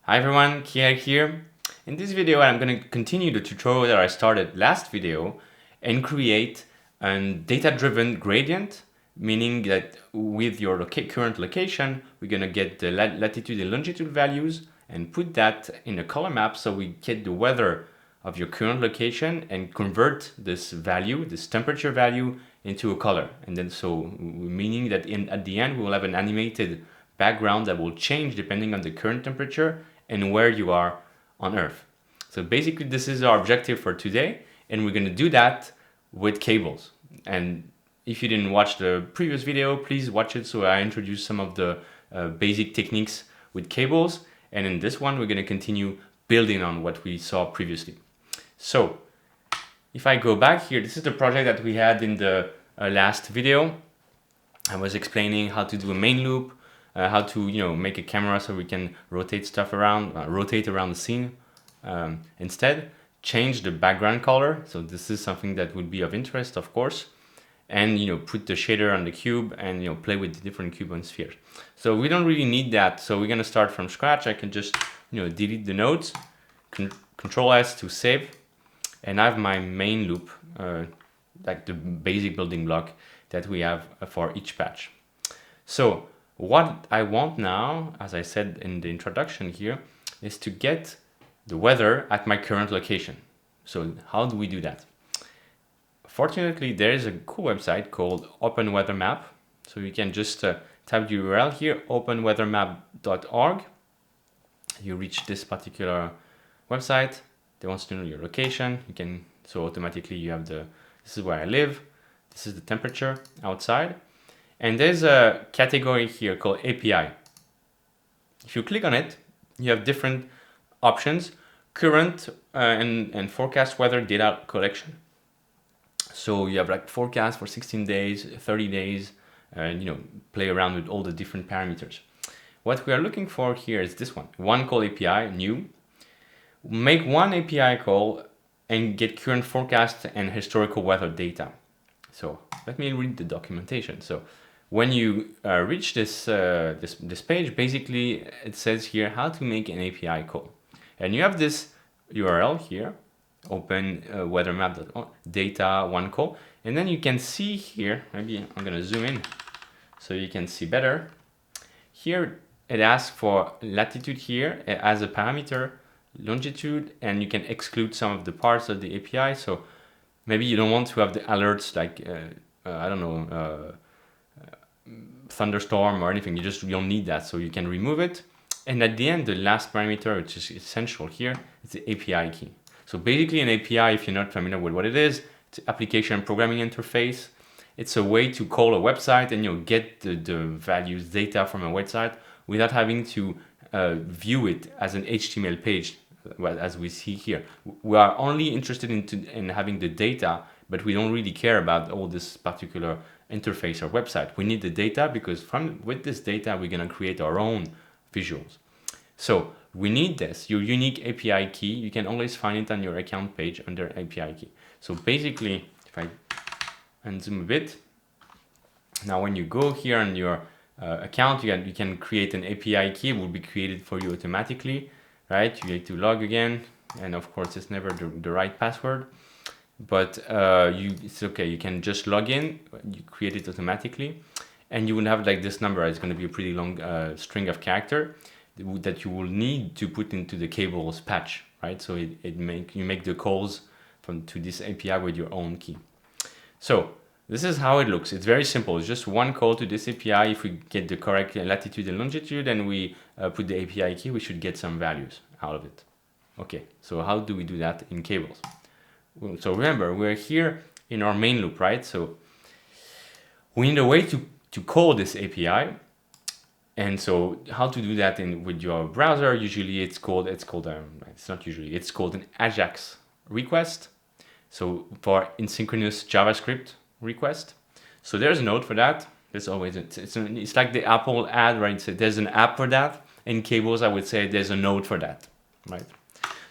Hi everyone, Kia here. In this video I'm going to continue the tutorial that I started last video and create a data-driven gradient, meaning that with your current location we're going to get the latitude and longitude values and put that in a color map so we get the weather of your current location and convert this value, this temperature value, into a color. And then meaning that at the end we will have an animated background that will change depending on the current temperature and where you are on Earth. So basically this is our objective for today, and we're going to do that with cables. And if you didn't watch the previous video, please watch it. So I introduced some of the basic techniques with cables, and in this one we're going to continue building on what we saw previously. So if I go back here, this is the project that we had in the last video. I was explaining how to do a main loop, how to make a camera so we can rotate stuff around, rotate around the scene. Instead, change the background color. So this is something that would be of interest, of course, and put the shader on the cube and play with the different cube and spheres. So we don't really need that. So we're gonna start from scratch. I can just delete the nodes, Control S to save, and I have my main loop, like the basic building block that we have for each patch. So what I want now, as I said in the introduction here, is to get the weather at my current location. So how do we do that? Fortunately, there is a cool website called OpenWeatherMap. So you can just type the URL here, openweathermap.org. You reach this particular website. They want to know your location. So automatically you have this is where I live. This is the temperature outside. And there's a category here called API. If you click on it, you have different options: current and forecast weather data collection. So you have like forecast for 16 days, 30 days, play around with all the different parameters. What we are looking for here is this one call API, new. Make one API call and get current forecast and historical weather data. So let me read the documentation. So when you reach this page, basically it says here how to make an API call. And you have this URL here, openweathermap.org, data one call. And then you can see here, maybe I'm gonna zoom in so you can see better. Here it asks for latitude here as a parameter, longitude, and you can exclude some of the parts of the API. So maybe you don't want to have the alerts like, I don't know, thunderstorm or anything. You don't need that, so you can remove it. And at the end, the last parameter, which is essential here, is the API key. So basically an API, if you're not familiar with what it is, it's an application programming interface. It's a way to call a website and get the values data from a website without having to view it as an HTML page, as we see here. We are only interested in having the data, but we don't really care about all this particular interface or website. We need the data because with this data, we're gonna create our own visuals. So we need this, your unique API key. You can always find it on your account page under API key. So basically, if I unzoom a bit, now when you go here on your account, you can create an API key. It will be created for you automatically, right? You need to log again, and of course it's never the right password, but it's okay. You can just log in, you create it automatically, and you will have like this number. It's going to be a pretty long string of character that you will need to put into the cables patch, right? So you make the calls to this API with your own key. So this is how it looks. It's very simple. It's just one call to this API. If we get the correct latitude and longitude and we put the API key, we should get some values out of it. Okay, so how do we do that in cables? Well, so remember, we're here in our main loop, right? So we need a way to call this API. And so how to do that with your browser? Usually it's called an ajax request. So for asynchronous JavaScript request. So there's a node for that. There's always it's like the Apple ad, right? So there's an app for that. In cables, I would say there's a node for that, right?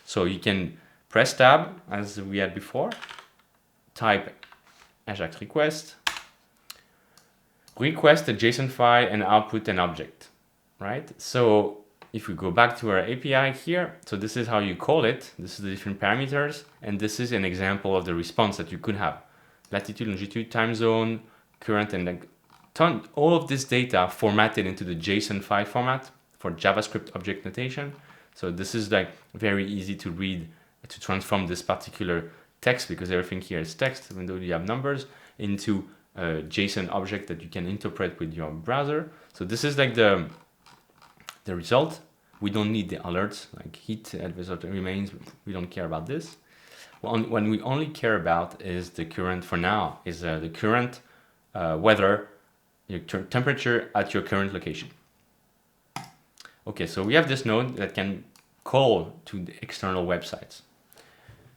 So you can press tab as we had before, type ajax request a JSON file and output an object, right? So if we go back to our API here, so this is how you call it. This is the different parameters, and this is an example of the response that you could have. Latitude, longitude, time zone, current, and like all of this data formatted into the JSON file format for JavaScript object notation. So this is like very easy to read, to transform this particular text, because everything here is text, even though you have numbers, into a JSON object that you can interpret with your browser. So this is like the result. We don't need the alerts like heat, result remains. We don't care about this. When we only care about is the current, for now, is the current weather, your temperature at your current location. Okay, so we have this node that can call to the external websites.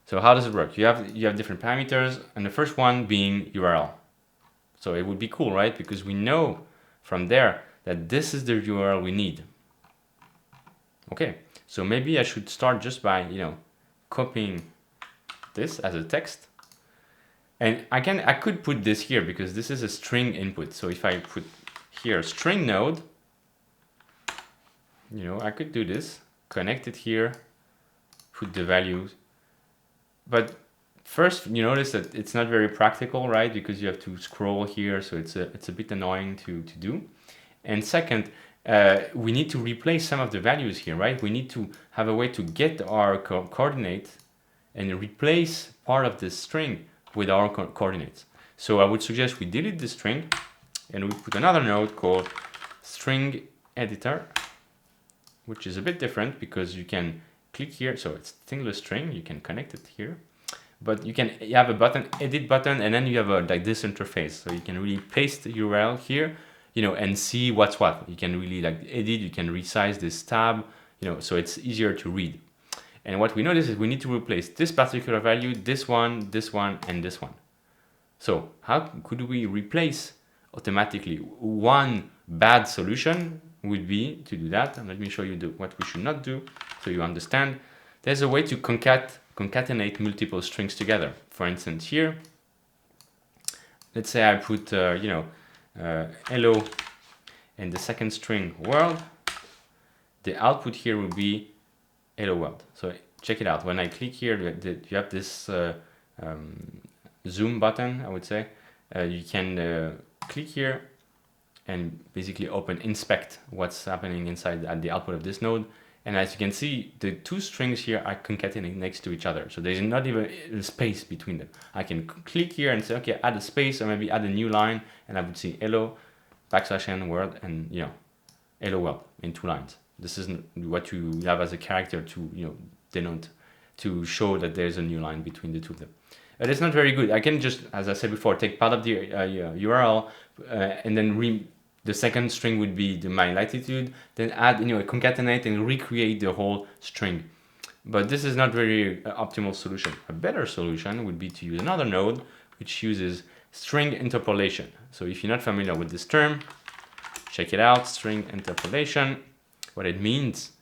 So how does it work? You have different parameters, and the first one being URL. So it would be cool, right? Because we know from there that this is the URL we need. Okay, so maybe I should start just by, copying this as a text. And I could put this here because this is a string input. So if I put here string node, I could do this, connect it here, put the values. But first, you notice that it's not very practical, right? Because you have to scroll here, so it's a bit annoying to do. And second, we need to replace some of the values here, right? We need to have a way to get our coordinate and replace part of this string with our coordinates. So I would suggest we delete the string and we put another node called string editor, which is a bit different because you can click here. So it's single string, you can connect it here, but you have a button, edit button, and then you have like this interface. So you can really paste the URL here, and see what's what. You can really like edit, you can resize this tab, so it's easier to read. And what we notice is we need to replace this particular value, this one, and this one. So how could we replace automatically? One bad solution would be to do that. And let me show you what we should not do so you understand. There's a way to concatenate multiple strings together. For instance, here, let's say I put, hello and the second string world. The output here will be hello world. So check it out. When I click here, you have this zoom button, I would say. You can click here and basically inspect what's happening inside at the output of this node. And as you can see, the two strings here are concatenating next to each other. So there's not even a space between them. I can click here and say, okay, add a space, or maybe add a new line, and I would see hello, \n world, and hello world in 2 lines. This is what you have as a character to denote, to show that there's a new line between the two of them. It's not very good. I can just, as I said before, take part of the URL and then the second string would be my latitude, then add, concatenate and recreate the whole string. But this is not very optimal solution. A better solution would be to use another node which uses string interpolation. So if you're not familiar with this term, check it out, string interpolation. What it means.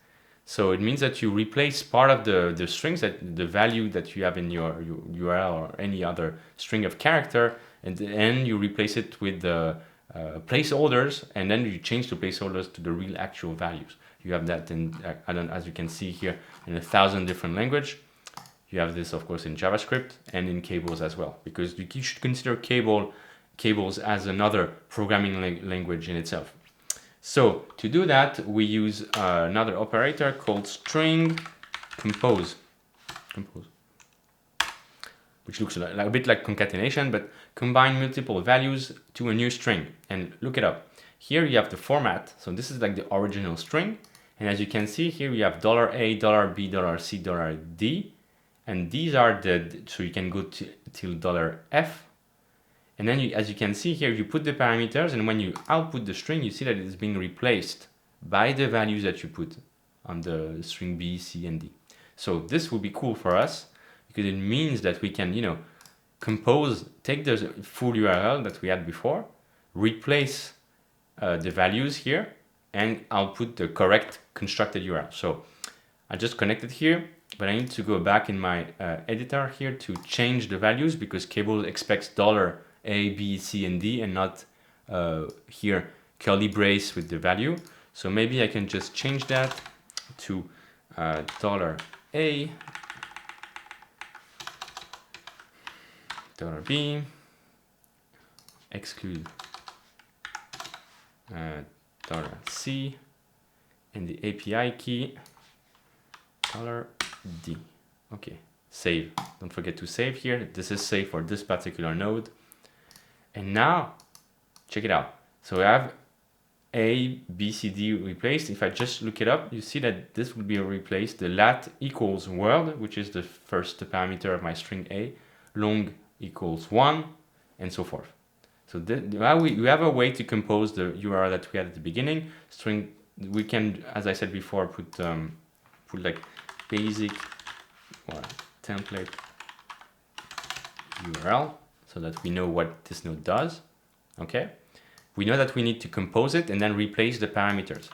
So it means that you replace part of the strings, the value that you have in your URL or any other string of character, and then you replace it with the placeholders, and then you change the placeholders to the real actual values. You have that in, as you can see here, in 1,000 different languages. You have this, of course, in JavaScript and in cables as well, because you should consider cables as another programming language in itself. So to do that, we use another operator called string compose, which looks a bit like concatenation, but combine multiple values to a new string. And look it up. Here you have the format. So this is like the original string. And as you can see here, you have $A, $B, $C, $D. And these are so you can go till $F. And then as you can see here, you put the parameters, and when you output the string, you see that it's being replaced by the values that you put on the string B, C, and D. So this will be cool for us because it means that we can, take the full URL that we had before, replace the values here, and output the correct constructed URL. So I just connected here, but I need to go back in my editor here to change the values because cable expects $A, B, C, and D, and not here curly brace with the value. So maybe I can just change that to $A, $B, exclude $C, and the API key $D. Okay, save. Don't forget to save here. This is safe for this particular node. And now, check it out. So I have A, B, C, D replaced. If I just look it up, you see that this will be replaced. The lat equals world, which is the first parameter of my string A, long equals 1, and so forth. So now we have a way to compose the URL that we had at the beginning. String, we can, as I said before, put like basic or template URL so that we know what this node does. Okay, we know that we need to compose it and then replace the parameters.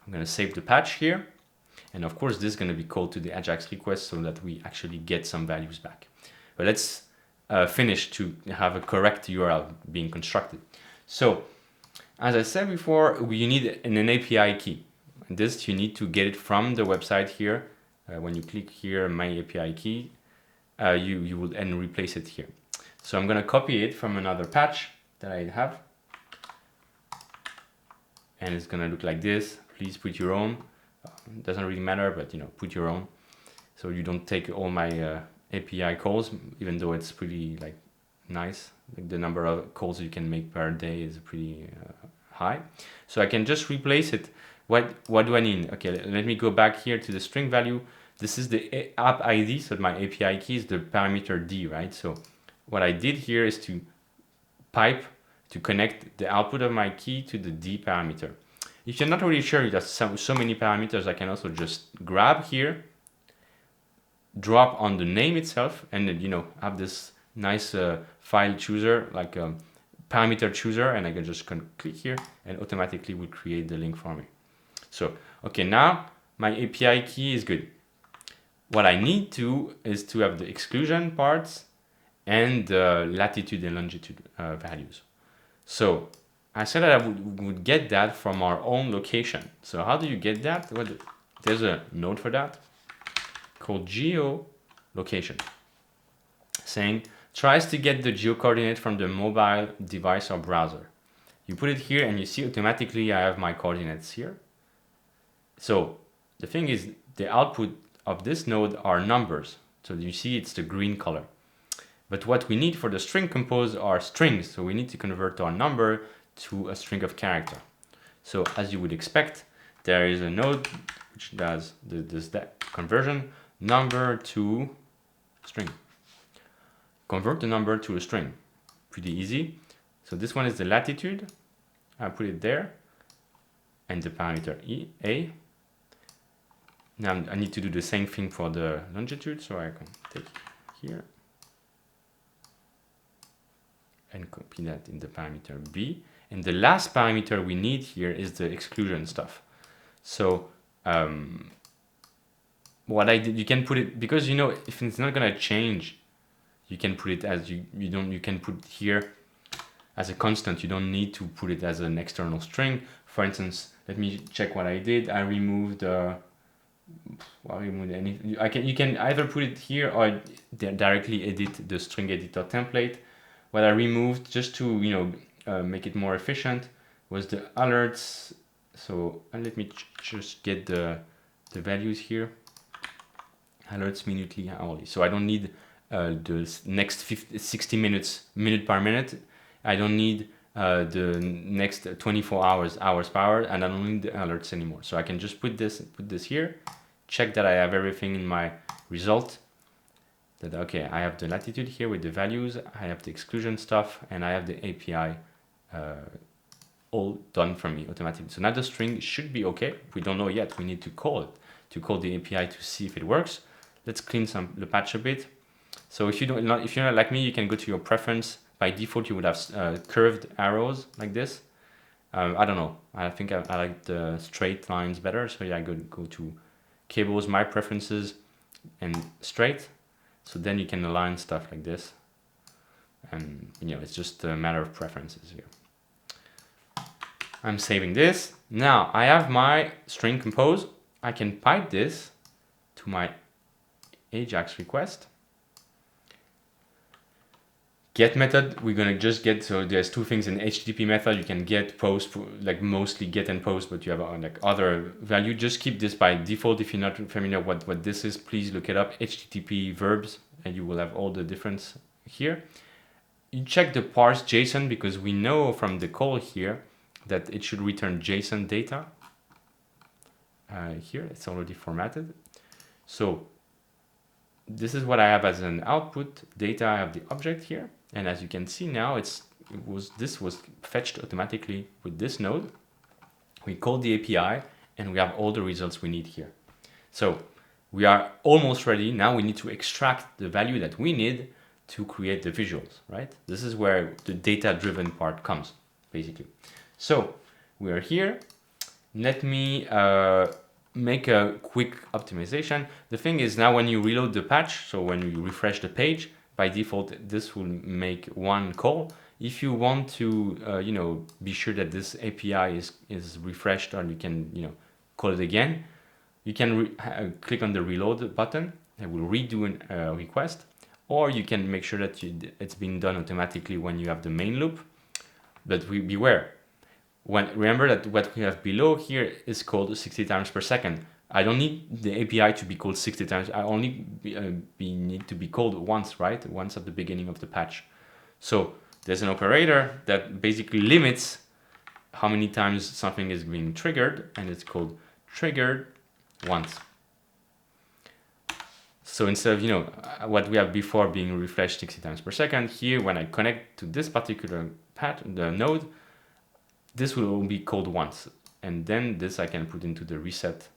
I'm going to save the patch here, and of course this is going to be called to the ajax request so that we actually get some values back. But let's finish to have a correct URL being constructed. So as I said before, you need an API key. And this you need to get it from the website here. When you click here, my API key, you will then replace it here. So I'm going to copy it from another patch that I have, and it's going to look like this. Please put your own. It doesn't really matter, but put your own, so you don't take all my API calls, even though it's pretty like nice. Like the number of calls you can make per day is pretty high. So I can just replace it. What do I need? Okay, let me go back here to the string value. This is the app ID, so my API key is the parameter D, right? So what I did here is to pipe to connect the output of my key to the D parameter. If you're not really sure, there's so many parameters, I can also just grab here, drop on the name itself, and then have this nice file chooser, like a parameter chooser, and I can just click here and automatically will create the link for me. So okay, now my API key is good. What I need is to have the exclusion parts and the latitude and longitude values. So I said that I would get that from our own location. So how do you get that? Well, there's a node for that called GeoLocation, saying tries to get the geo coordinate from the mobile device or browser. You put it here and you see automatically I have my coordinates here. So the thing is, the output of this node are numbers. So you see it's the green color. But what we need for the string compose are strings. So we need to convert our number to a string of character. So as you would expect, there is a node which does that conversion, number to string. Convert the number to a string. Pretty easy. So this one is the latitude. I put it there. And the parameter A. Now I need to do the same thing for the longitude, so I can take here and copy that in the parameter B. And the last parameter we need here is the exclusion stuff. So what I did, you can put it, because if it's not gonna change, you can put it as you can put here as a constant. You don't need to put it as an external string. For instance, let me check what I did. I removed you can either put it here or directly edit the string editor template. What I removed, just to make it more efficient, was the alerts. So let me just get the values here. Alerts minutely hourly. So I don't need the next 60 minutes minute per minute. I don't need the next 24 hours per hour, and I don't need the alerts anymore. So I can just put this here, check that I have everything in my result, that okay, I have the latitude here with the values, I have the exclusion stuff, and I have the API all done for me automatically. So now the string should be okay. We don't know yet, we need to call it, to call the API to see if it works. Let's clean the patch a bit. So if you're not like me, you can go to your preference. By default, you would have curved arrows like this. I don't know. I think I like the straight lines better. So yeah, I go to cables, my preferences, and straight. So then you can align stuff like this. And it's just a matter of preferences here. I'm saving this. Now I have my string compose. I can pipe this to my ajax request. Get method, we're gonna just get, so there's two things in HTTP method. You can get, post, like mostly get and post, but you have like other value. Just keep this by default. If you're not familiar what this is, please look it up, HTTP verbs, and you will have all the difference here. You check the parse JSON because we know from the call here that it should return JSON data. Here, it's already formatted. So this is what I have as an output data. I have the object here. And as you can see now, this was fetched automatically with this node. We called the API and we have all the results we need here. So we are almost ready. Now we need to extract the value that we need to create the visuals, right? This is where the data-driven part comes, basically. So we are here. Let me make a quick optimization. The thing is, now when you reload the patch, so when you refresh the page, by default, this will make one call. If you want to, be sure that this API is refreshed, or you can, call it again, you can click on the reload button. It will redo a request, or you can make sure that it's being done automatically when you have the main loop. But beware. Remember that what we have below here is called 60 times per second. I don't need the API to be called 60 times. I only need to be called once, right? Once at the beginning of the patch. So there's an operator that basically limits how many times something is being triggered, and it's called triggered once. So instead of what we have before being refreshed 60 times per second, here when I connect to this particular the node, this will be called once, and then this I can put into the reset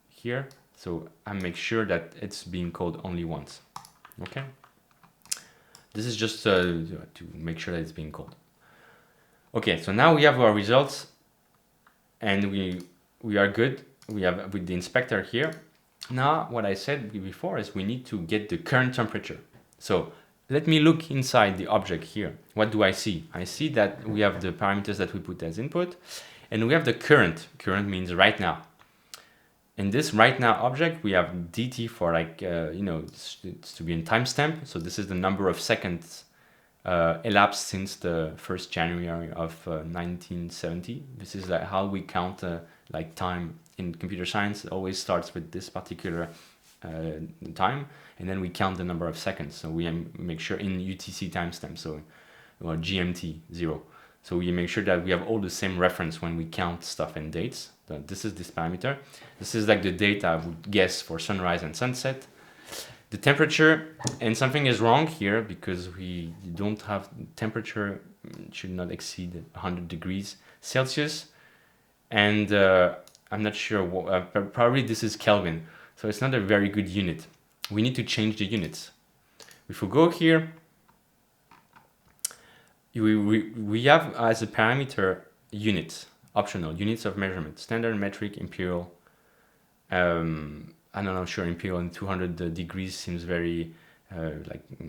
here. So I make sure that it's being called only once. Okay. This is just to make sure that it's being called. Okay, so now we have our results, and we are good. We have with the inspector here. Now what I said before is we need to get the current temperature. So let me look inside the object here. What do I see? I see that we have the parameters that we put as input, and we have the current. Current means right now. In this right now object, we have dt for it's to be in timestamp. So this is the number of seconds elapsed since the 1st January of 1970. This is how we count time in computer science. It always starts with this particular time, and then we count the number of seconds. So we make sure in UTC timestamp, or GMT 0. So we make sure that we have all the same reference when we count stuff and dates. This is this parameter. This is like the data I would guess for sunrise and sunset. The temperature, and something is wrong here because we don't have temperature, should not exceed 100 degrees Celsius. And I'm not sure, probably this is Kelvin. So it's not a very good unit. We need to change the units. If we go here, we have as a parameter units, optional units of measurement, standard, metric, imperial. I'm not sure, imperial and 200 degrees seems very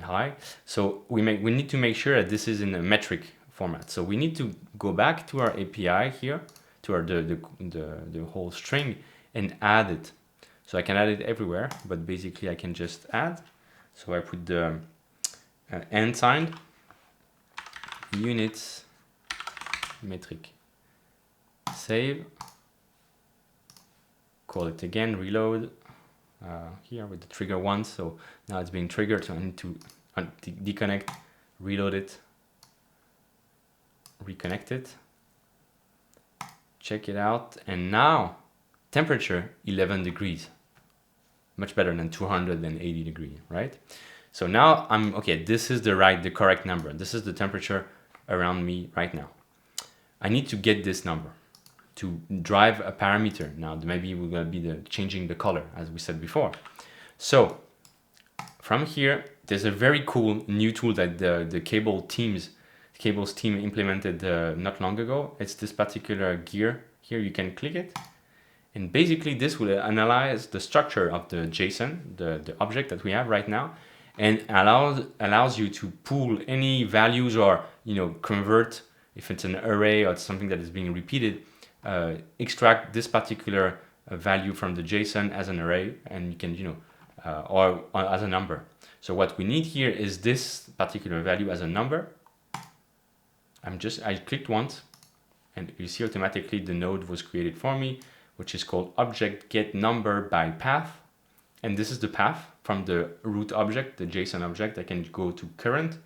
high. So we need to make sure that this is in a metric format. So we need to go back to our API here, to our the whole string, and add it. So I can add it everywhere, but basically I can just add. So I put the and sign, units, metric, save, call it again, reload, here with the trigger once. So now it's being triggered, so I need to deconnect, reload it, reconnect it, check it out, and now temperature 11 degrees. Much better than 280 degrees, right? So now okay, this is the correct number. This is the temperature around me right now. I need to get this number to drive a parameter. Now maybe we're gonna be changing the color as we said before. So from here, there's a very cool new tool that the cables team implemented not long ago. It's this particular gear here. You can click it. And basically this will analyze the structure of the JSON, the object that we have right now, and allows you to pull any values or convert, if it's an array or something that is being repeated, extract this particular a value from the JSON as an array, and you can, or as a number. So what we need here is this particular value as a number. I clicked once, and you see automatically the node was created for me, which is called object get number by path. And this is the path from the root object, the JSON object. I can go to current.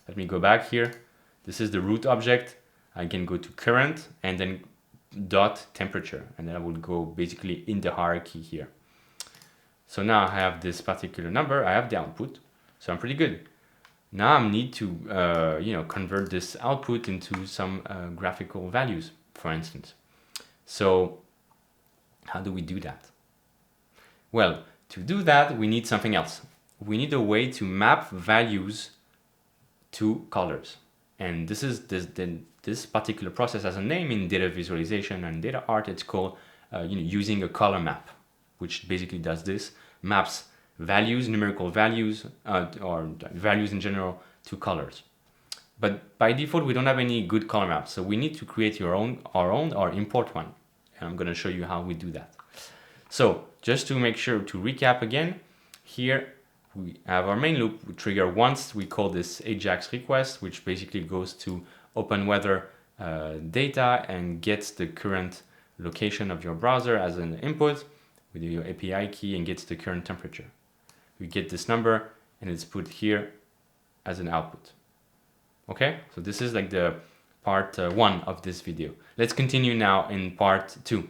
Let me go back here. This is the root object. I can go to current and then dot temperature, and then I will go basically in the hierarchy here. So now I have this particular number, I have the output, so I'm pretty good. Now I need to convert this output into some graphical values, for instance. So how do we do that? Well, to do that we need something else. We need a way to map values to colors, and this particular process has a name in data visualization and data art. It's called using a color map, which basically does this, maps values, numerical values, or values in general, to colors. But by default, we don't have any good color maps, so we need to create our own or import one. And I'm going to show you how we do that. So just to make sure to recap again, here we have our main loop. We trigger once, we call this ajax request, which basically goes to OpenWeather data and gets the current location of your browser as an input with your API key and gets the current temperature. We get this number and it's put here as an output. Okay, so this is like the part 1 of this video. Let's continue now in part 2.